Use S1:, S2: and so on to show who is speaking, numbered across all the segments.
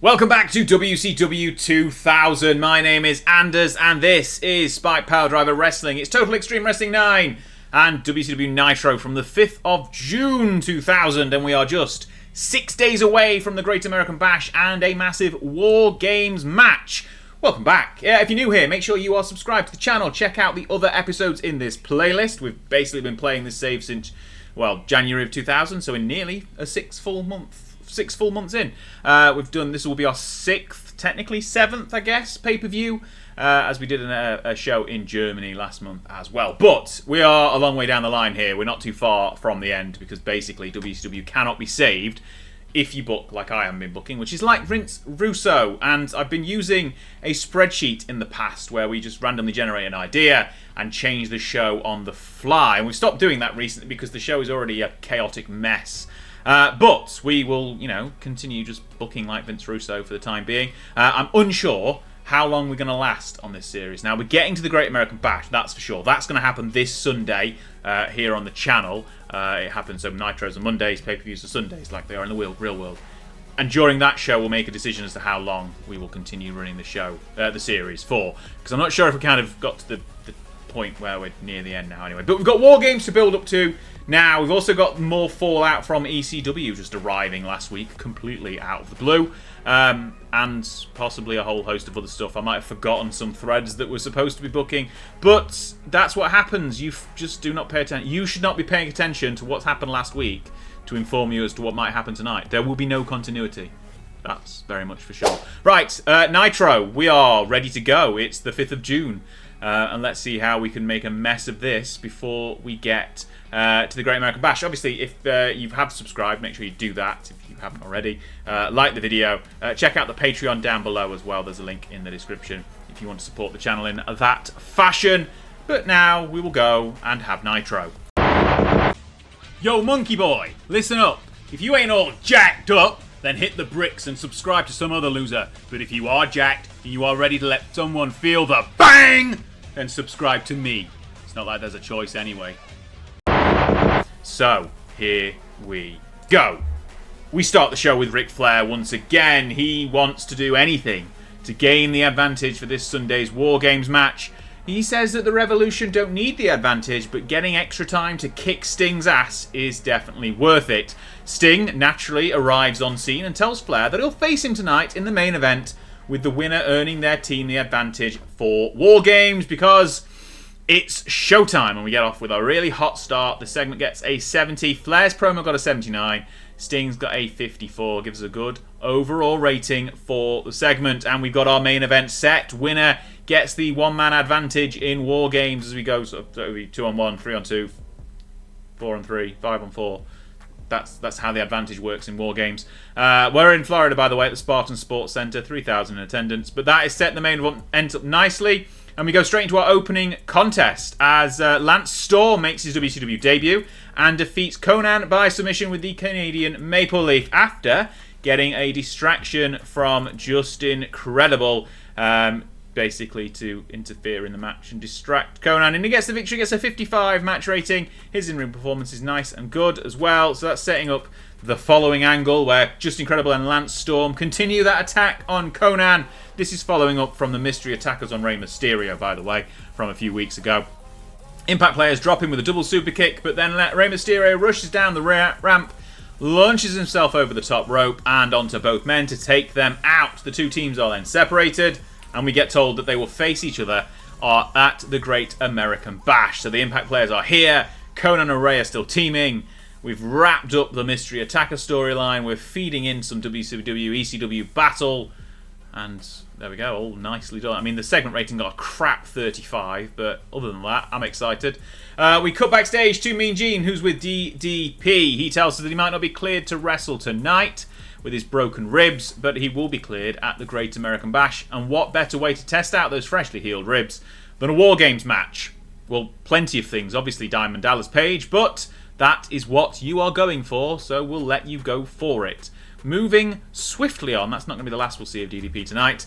S1: Welcome back to WCW 2000. My name is Anders and this is Spike Power Wrestling. It's Total Extreme Wrestling 9 and WCW Nitro from the 5th of June 2000, and we are just 6 days away from the Great American Bash and a massive War Games match. Welcome back. If you're new here, make sure you are subscribed to the channel. Check out the other episodes in this playlist. We've basically been playing this save since, January of 2000, so in nearly a 6 full months in. We've done, this will be our 6th, technically 7th, I guess, pay-per-view, as we did a show in Germany last month as well. But we are a long way down the line here. We're not too far from the end because basically WCW cannot be saved if you book like I have been booking, which is like Vince Russo. And I've been using a spreadsheet in the past where we just randomly generate an idea and change the show on the fly. And we've stopped doing that recently because the show is already a chaotic mess. But we will, continue just booking like Vince Russo for the time being. I'm unsure how long we're going to last on this series. Now, we're getting to the Great American Bash, that's for sure. That's going to happen this Sunday here on the channel. It happens, so Nitros are Mondays, pay-per-views are Sundays, like they are in the real world. And during that show, we'll make a decision as to how long we will continue running the series for. Because I'm not sure if we kind of got to the point where we're near the end now anyway. But we've got War Games to build up to now. We've also got more fallout from ECW just arriving last week, completely out of the blue. And possibly a whole host of other stuff. I might have forgotten some threads that we're supposed to be booking. But that's what happens. You just do not pay attention. You should not be paying attention to what's happened last week to inform you as to what might happen tonight. There will be no continuity. That's very much for sure. Right, Nitro. We are ready to go. It's the 5th of June. And let's see how we can make a mess of this before we get to the Great American Bash. Obviously, if you have subscribed, make sure you do that if you haven't already. Like the video. Check out the Patreon down below as well. There's a link in the description if you want to support the channel in that fashion. But now we will go and have Nitro. Yo, monkey boy, listen up. If you ain't all jacked up, then hit the bricks and subscribe to some other loser. But if you are jacked and you are ready to let someone feel the bang, then subscribe to me. It's not like there's a choice anyway. So, here we go. We start the show with Ric Flair once again. He wants to do anything to gain the advantage for this Sunday's War Games match. He says that the Revolution don't need the advantage, but getting extra time to kick Sting's ass is definitely worth it. Sting naturally arrives on scene and tells Flair that he'll face him tonight in the main event, with the winner earning their team the advantage for War Games, because it's showtime. And we get off with a really hot start. The segment gets a 70. Flair's promo got a 79. Sting's got a 54. Gives us a good overall rating for the segment. And we've got our main event set. Winner gets the one-man advantage in War Games as we go. So it'll be 2-on-1, 3-on-2, 4-on-3, 5-on-4. That's how the advantage works in War Games. We're in Florida, by the way, at the Spartan Sports Center, 3,000 in attendance. But that is set the main event ends up nicely. And we go straight into our opening contest as Lance Storm makes his WCW debut and defeats Conan by submission with the Canadian Maple Leaf after getting a distraction from Justin Credible, basically to interfere in the match and distract Conan. And he gets the victory, gets a 55 match rating. His in-ring performance is nice and good as well. So that's setting up the following angle where Justin Credible and Lance Storm continue that attack on Conan. This is following up from the mystery attackers on Rey Mysterio, by the way, from a few weeks ago. Impact players drop him with a double super kick, but then Rey Mysterio rushes down the ramp, launches himself over the top rope and onto both men to take them out. The two teams are then separated, and we get told that they will face each other at the Great American Bash. So the Impact players are here. Conan and Rey are still teaming. We've wrapped up the mystery attacker storyline. We're feeding in some WCW, ECW battle. And there we go, all nicely done. I mean, the segment rating got a crap 35, but other than that, I'm excited. We cut backstage to Mean Gene, who's with DDP. He tells us that he might not be cleared to wrestle tonight with his broken ribs, but he will be cleared at the Great American Bash. And what better way to test out those freshly healed ribs than a War Games match? Well, plenty of things. Obviously, Diamond Dallas Page, but that is what you are going for, so we'll let you go for it. Moving swiftly on, that's not going to be the last we'll see of DDP tonight.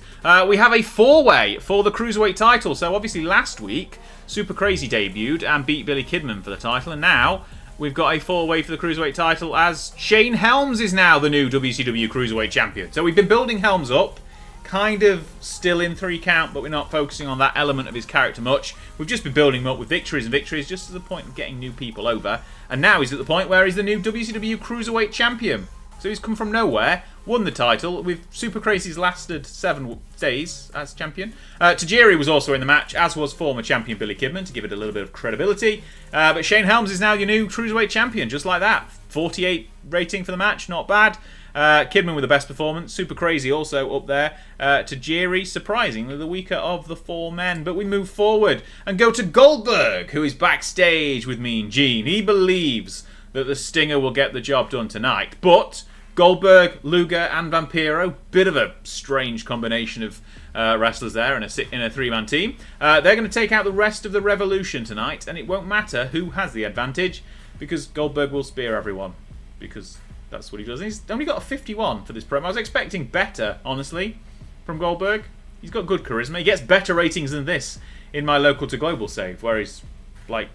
S1: We have a four-way for the Cruiserweight title. So obviously last week, Super Crazy debuted and beat Billy Kidman for the title. And now we've got a 4-way for the Cruiserweight title as Shane Helms is now the new WCW Cruiserweight Champion. So we've been building Helms up, kind of still in 3 count, but we're not focusing on that element of his character much. We've just been building him up with victories and victories, just to the point of getting new people over. And now he's at the point where he's the new WCW Cruiserweight Champion. So he's come from nowhere, won the title, with Super Crazy's lasted 7 days as champion. Tajiri was also in the match, as was former champion Billy Kidman, to give it a little bit of credibility. But Shane Helms is now your new Cruiserweight Champion, just like that. 48 rating for the match, not bad. Kidman with the best performance. Super Crazy also up there. Tajiri, surprisingly, the weaker of the 4 men. But we move forward and go to Goldberg, who is backstage with Mean Gene. He believes that the Stinger will get the job done tonight. But Goldberg, Luger and Vampiro, bit of a strange combination of wrestlers there in a 3-man team. They're going to take out the rest of the Revolution tonight, and it won't matter who has the advantage, because Goldberg will spear everyone, because that's what he does. And he's only got a 51 for this promo. I was expecting better, honestly, from Goldberg. He's got good charisma. He gets better ratings than this in my local to global save, where he's like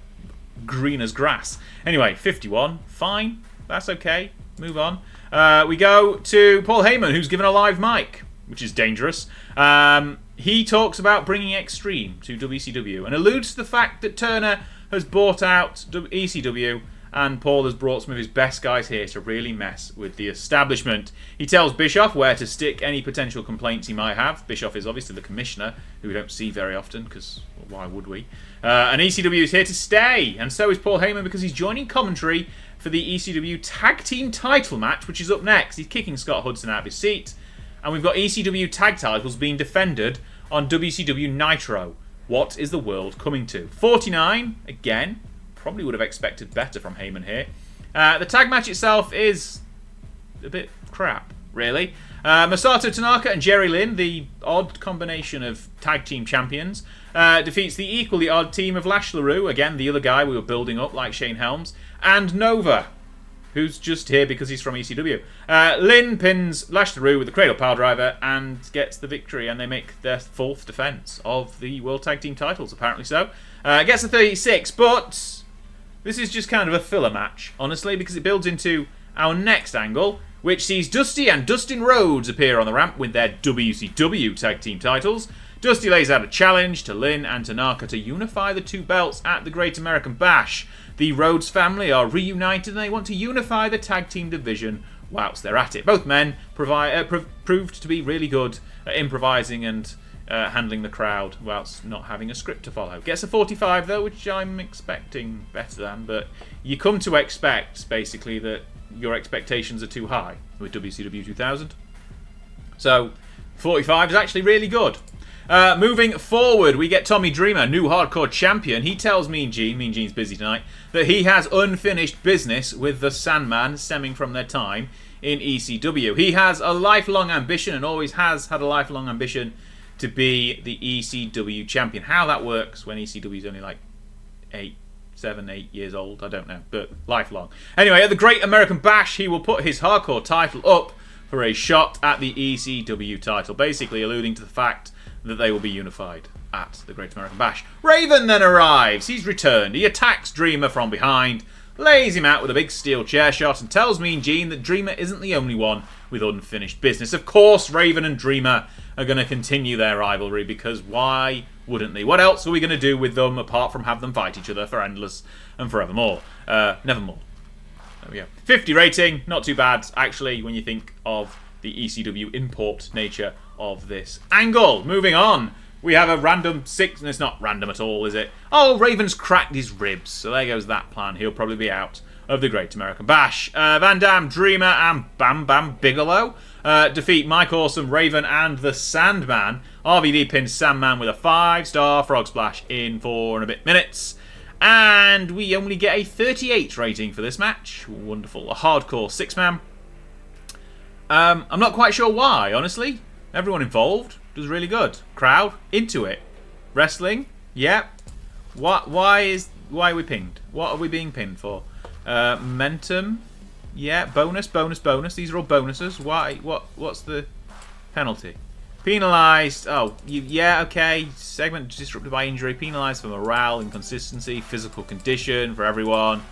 S1: green as grass. Anyway, 51, fine, that's okay. Move on. We go to Paul Heyman, who's given a live mic, which is dangerous. He talks about bringing Extreme to WCW and alludes to the fact that Turner has bought out ECW and Paul has brought some of his best guys here to really mess with the establishment. He tells Bischoff where to stick any potential complaints he might have. Bischoff is obviously the commissioner, who we don't see very often, because why would we? And ECW is here to stay, and so is Paul Heyman, because he's joining commentary for the ECW Tag Team title match, which is up next. He's kicking Scott Hudson out of his seat, and we've got ECW tag titles being defended on WCW Nitro. What is the world coming to? 49, again. Probably would have expected better from Heyman here. The tag match itself is a bit crap, really. Masato Tanaka and Jerry Lynn, the odd combination of tag team champions, defeats the equally odd team of Lash LaRue, again, the other guy we were building up like Shane Helms, and Nova, who's just here because he's from ECW. Lynn pins Lash LaRue with the Cradle Piledriver and gets the victory, and they make their 4th defense of the World Tag Team titles, apparently so. Gets a 36, but this is just kind of a filler match, honestly, because it builds into our next angle, which sees Dusty and Dustin Rhodes appear on the ramp with their WCW Tag Team titles. Dusty lays out a challenge to Lynn and Tanaka to unify the 2 belts at the Great American Bash. The Rhodes family are reunited and they want to unify the Tag Team division whilst they're at it. Both men proved to be really good at improvising and handling the crowd whilst not having a script to follow. Gets a 45 though, which I'm expecting better than, but you come to expect basically that your expectations are too high with WCW 2000. So 45 is actually really good. Moving forward, we get Tommy Dreamer, new hardcore champion. He tells Mean Gene's busy tonight, that he has unfinished business with the Sandman stemming from their time in ECW. He has a lifelong ambition and always has had a lifelong ambition to be the ECW champion. How that works when ECW is only like 7, 8 years old, I don't know, but lifelong. Anyway, at the Great American Bash, he will put his hardcore title up for a shot at the ECW title, basically alluding to the fact that they will be unified at the Great American Bash. Raven then arrives. He's returned. He attacks Dreamer from behind, lays him out with a big steel chair shot, and tells Mean Gene that Dreamer isn't the only one with unfinished business. Of course, Raven and Dreamer are going to continue their rivalry, because why wouldn't they? What else are we going to do with them apart from have them fight each other for endless and forevermore? Nevermore. There we go. 50 rating, not too bad, actually, when you think of the ECW import nature of this angle. Moving on, we have a random 6, and it's not random at all, is it? Oh, Raven's cracked his ribs, so there goes that plan. He'll probably be out of the Great American Bash. Van Dam, Dreamer, and Bam Bam Bigelow defeat Mike Awesome, Raven, and the Sandman. RVD pins Sandman with a 5-star frog splash in 4 and a bit minutes. And we only get a 38 rating for this match. Wonderful. A hardcore 6-man. I'm not quite sure why, honestly. Everyone involved does really good. Crowd into it. Wrestling, yep. Why are we pinned? What are we being pinned for? Momentum, yeah. Bonus. These are all bonuses. Why? What's the penalty? Penalised. Oh, yeah, okay. Segment disrupted by injury. Penalised for morale, inconsistency, physical condition for everyone.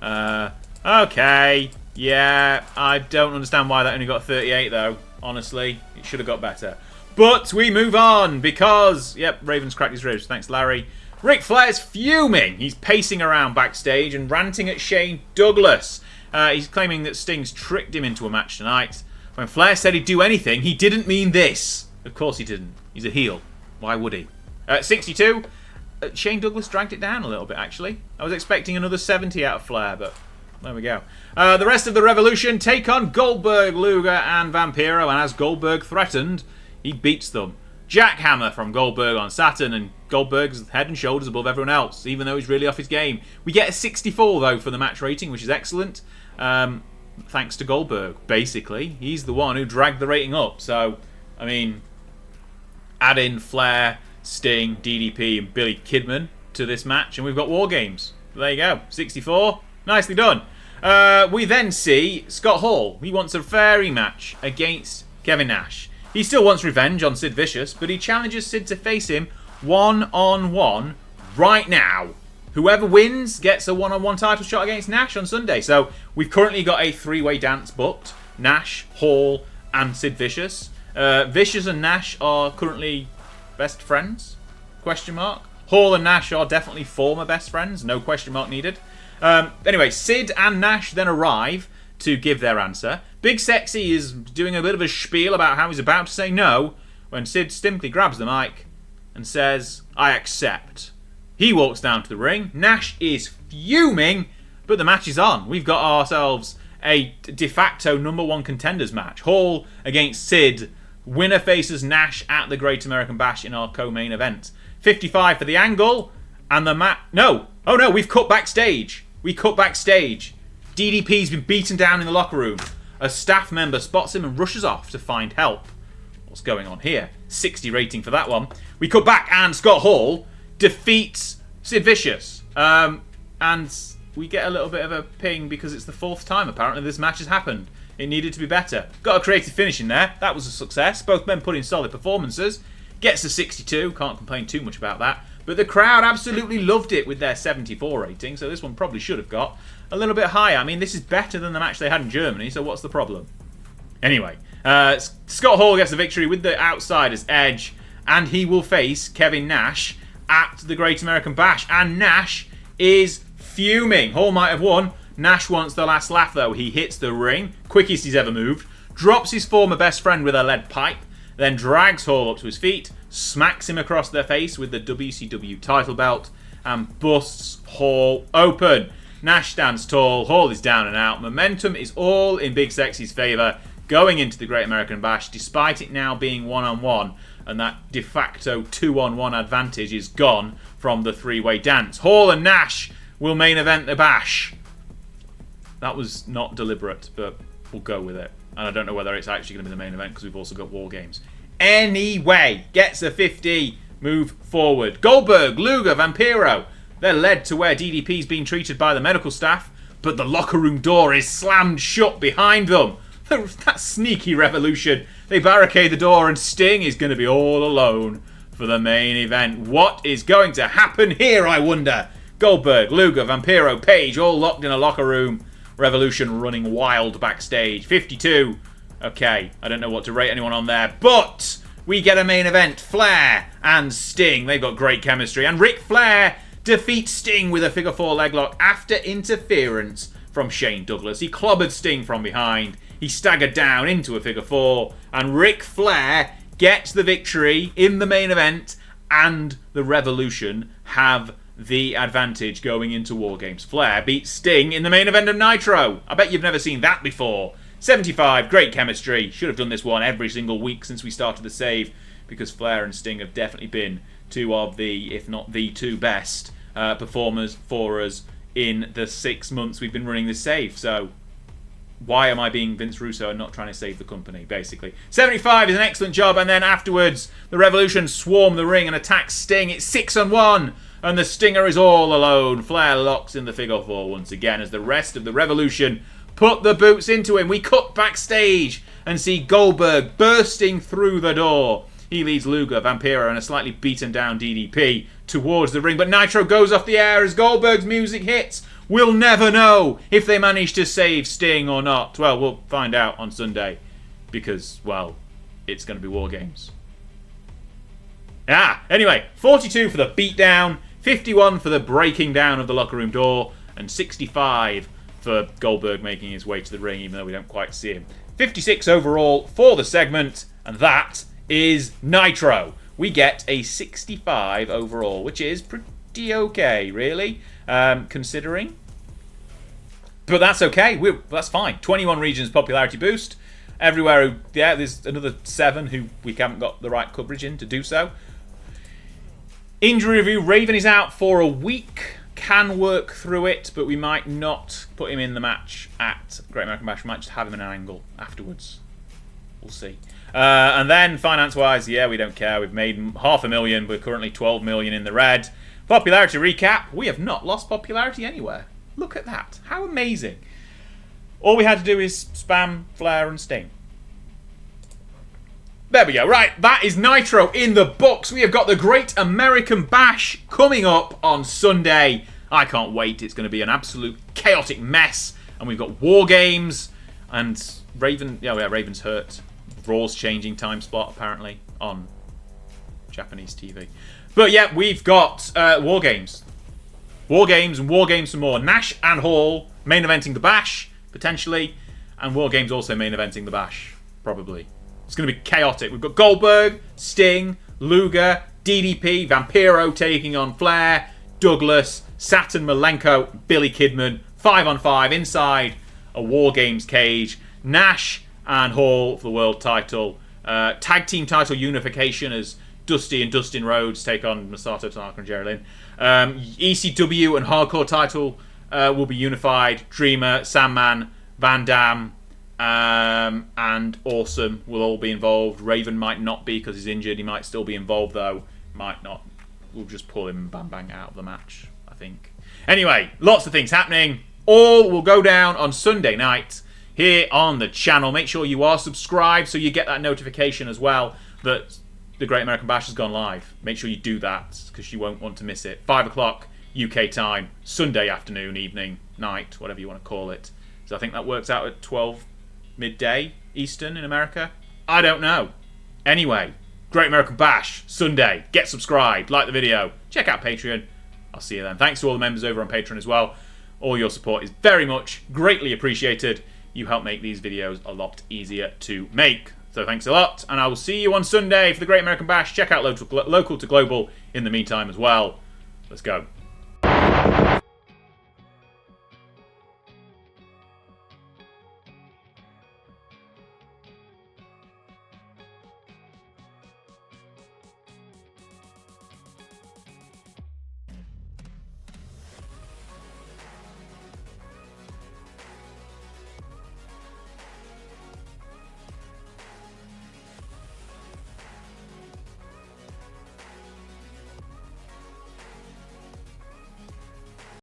S1: Okay. Yeah, I don't understand why that only got 38, though. Honestly, it should have got better. But we move on because... Yep, Ravens cracked his ribs. Thanks, Larry. Ric Flair's fuming. He's pacing around backstage and ranting at Shane Douglas. He's claiming that Sting's tricked him into a match tonight. When Flair said he'd do anything, he didn't mean this. Of course he didn't. He's a heel. Why would he? 62. Shane Douglas dragged it down a little bit, actually. I was expecting another 70 out of Flair, but there we go. The rest of the Revolution take on Goldberg, Luger, and Vampiro, and as Goldberg threatened, he beats them. Jackhammer from Goldberg on Saturn, and Goldberg's head and shoulders above everyone else, even though he's really off his game. We get a 64, though, for the match rating, which is excellent. Thanks to Goldberg, basically. He's the one who dragged the rating up. So, I mean, add in Flair, Sting, DDP, and Billy Kidman to this match, and we've got War Games. There you go. 64. Nicely done. We then see Scott Hall. He wants a fair rematch against Kevin Nash. He still wants revenge on Sid Vicious, but he challenges Sid to face him one-on-one right now. Whoever wins gets a one-on-one title shot against Nash on Sunday. So we've currently got a three-way dance booked. Nash, Hall, and Sid Vicious. Vicious and Nash are currently best friends? Question mark. Hall and Nash are definitely former best friends. No question mark needed. Anyway, Sid and Nash then arrive to give their answer. Big Sexy is doing a bit of a spiel about how he's about to say no when Sid simply grabs the mic and says, I accept. He walks down to the ring. Nash is fuming, but the match is on. We've got ourselves a de facto #1 contenders match. Hall against Sid. Winner faces Nash at the Great American Bash in our co-main event. 55 for the angle, and the match... No! Oh no, we've cut backstage. We cut backstage. DDP's been beaten down in the locker room. A staff member spots him and rushes off to find help. What's going on here? 60 rating for that one. We cut back and Scott Hall defeats Sid Vicious. And we get a little bit of a ping because it's the 4th time apparently this match has happened. It needed to be better. Got a creative finish in there. That was a success. Both men put in solid performances. Gets a 62. Can't complain too much about that. But the crowd absolutely loved it with their 74 rating. So this one probably should have got a little bit higher. I mean, this is better than the match they had in Germany. So what's the problem? Anyway, Scott Hall gets the victory with the Outsider's Edge. And he will face Kevin Nash at the Great American Bash. And Nash is fuming. Hall might have won. Nash wants the last laugh, though. He hits the ring, quickest he's ever moved, drops his former best friend with a lead pipe, then drags Hall up to his feet, smacks him across the face with the WCW title belt, and busts Hall open. Nash stands tall, Hall is down and out. Momentum is all in Big Sexy's favour going into the Great American Bash, despite it now being one-on-one, and that de facto 2-on-1 advantage is gone from the three-way dance. Hall and Nash will main event the Bash. That was not deliberate, but we'll go with it. And I don't know whether it's actually going to be the main event because we've also got War Games. Anyway, gets a 50, move forward. Goldberg, Luger, Vampiro. They're led to where DDP's being treated by the medical staff, but the locker room door is slammed shut behind them. That sneaky Revolution. They barricade the door and Sting is going to be all alone for the main event. What is going to happen here, I wonder? Goldberg, Luger, Vampiro, Page, all locked in a locker room. Revolution running wild backstage. 52. Okay, I don't know what to rate anyone on there, but we get a main event. Flair and Sting. They've got great chemistry. And Ric Flair defeats Sting with a figure 4 leg lock after interference from Shane Douglas. He clobbered Sting from behind. He staggered down into a figure 4. And Ric Flair gets the victory in the main event. And the Revolution have the advantage going into War Games. Flair beats Sting in the main event of Nitro. I bet you've never seen that before. 75, great chemistry. Should have done this one every single week since we started the save, because Flair and Sting have definitely been two of the, if not the two best performers for us in the 6 months we've been running this save. So why am I being Vince Russo and not trying to save the company, basically? 75 is an excellent job, and then afterwards the Revolution swarm the ring and attack Sting. It's 6-on-1. And the Stinger is all alone. Flair locks in the figure 4 once again as the rest of the Revolution put the boots into him. We cut backstage and see Goldberg bursting through the door. He leads Luger, Vampiro, and a slightly beaten down DDP towards the ring. But Nitro goes off the air as Goldberg's music hits. We'll never know if they manage to save Sting or not. Well, we'll find out on Sunday because, well, it's going to be War Games. Anyway, 42 for the beatdown, 51 for the breaking down of the locker room door, and 65 for Goldberg making his way to the ring, even though we don't quite see him. 56 overall for the segment, and that is Nitro. We get a 65 overall, which is pretty okay, really, considering. But that's okay. That's fine. 21 regions popularity boost. Everywhere, there's another 7 who we haven't got the right coverage in to do so. Injury review. Raven is out for a week. Can work through it, but we might not put him in the match at Great American Bash. We might just have him in an angle afterwards. We'll see. And then finance-wise, we don't care. We've made $500,000. We're currently 12 million in the red. Popularity recap. We have not lost popularity anywhere. Look at that. How amazing. All we had to do is spam Flair and Sting. There we go. Right, that is Nitro in the books. We have got the Great American Bash coming up on Sunday. I can't wait. It's going to be an absolute chaotic mess. And we've got War Games. And Raven... Raven's hurt. Raw's changing time slot, apparently, on Japanese TV. But yeah, we've got War Games. War Games and War Games some more. Nash and Hall main eventing the Bash, potentially. And War Games also main eventing the Bash, probably. It's going to be chaotic. We've got Goldberg, Sting, Luger, DDP, Vampiro taking on Flair, Douglas, Saturn, Malenko, Billy Kidman, 5-on-5 inside a War Games cage. Nash and Hall for the world title. Tag team title unification as Dusty and Dustin Rhodes take on Masato Tanaka and Jerry Lynn. ECW and Hardcore title will be unified. Dreamer, Sandman, Van Dam, and Awesome will all be involved. Raven might not be because he's injured. He might still be involved though. Might not. We'll just pull him and Bam Bang out of the match, I think. Anyway, lots of things happening. All will go down on Sunday night here on the channel. Make sure you are subscribed so you get that notification as well that the Great American Bash has gone live. Make sure you do that because you won't want to miss it. 5 o'clock UK time, Sunday afternoon, evening, night, whatever you want to call it. So I think that works out at 12 midday Eastern in America. I don't know. Anyway, Great American Bash, Sunday. Get subscribed, like the video, check out Patreon. I'll see you then. Thanks to all the members over on Patreon as well. All your support is very much, greatly appreciated. You help make these videos a lot easier to make. So thanks a lot, and I will see you on Sunday for the Great American Bash. Check out Local to Global in the meantime as well. Let's go.